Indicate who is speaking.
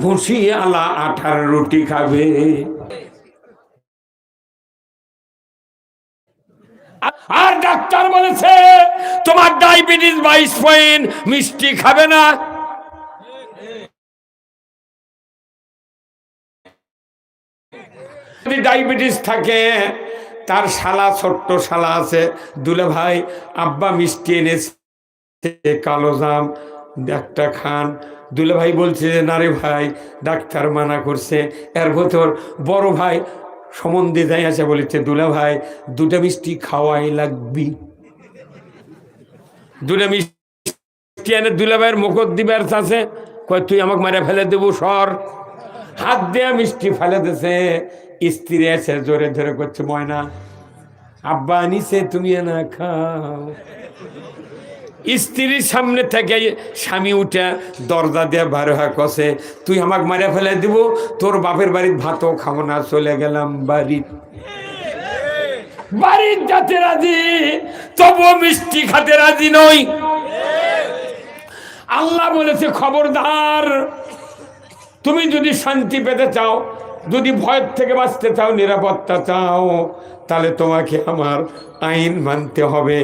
Speaker 1: ভুসি আলা আঠার রুটি খাবে। আর ডাক্তার বলেছে তোমার ডায়াবেটিস 22 পয়েন্ট, মিষ্টি খাবে না। যদি ডায়াবেটিস থাকে, তার শালা, ছোট্ট শালা আছে, দুলে ভাই আব্বা মিষ্টি এনেছে কালো জাম, একটা খান। দুলে ভাই বলছে যে না রে ভাই, ডাক্তার মানা করছে। এর ভেতর বড় ভাই সম্বন্ধে যাই আছে, বলেছে দুলে ভাই দুটা মিষ্টি খাওয়াই লাগবি। দুটা মিষ্টি এনে দুলে ভাইয়ের মুখত দিবার আছে, কয় তুই আমাকে মারে ফেলে দেবো সর। হাত দেয়া মিষ্টি ফেলে দিছে। স্ত্রী আছে জোরে ধরে করছে ময়না আব্বা নিচে তুমি না খাও। স্ত্রীর সামনে থেকে স্বামী উঠে দরজা দিয়ে বার হয়ে কষে তুই আমাকে মারে ফেলে দিব, তোর বাপের বাড়ির ভাতও খাবো না, চলে গেলাম বাড়ির। বাড়ির যাতে রাজি, তবুও মিষ্টি খাতে রাজি নই। আল্লাহ বলেছে খবরদার, তুমি যদি শান্তি পেতে চাও, যদি ভয়ের থেকে বাঁচতে চাও, নিরাপত্তা চাও, তাহলে তোমাকে আমার আইন মানতে হবে।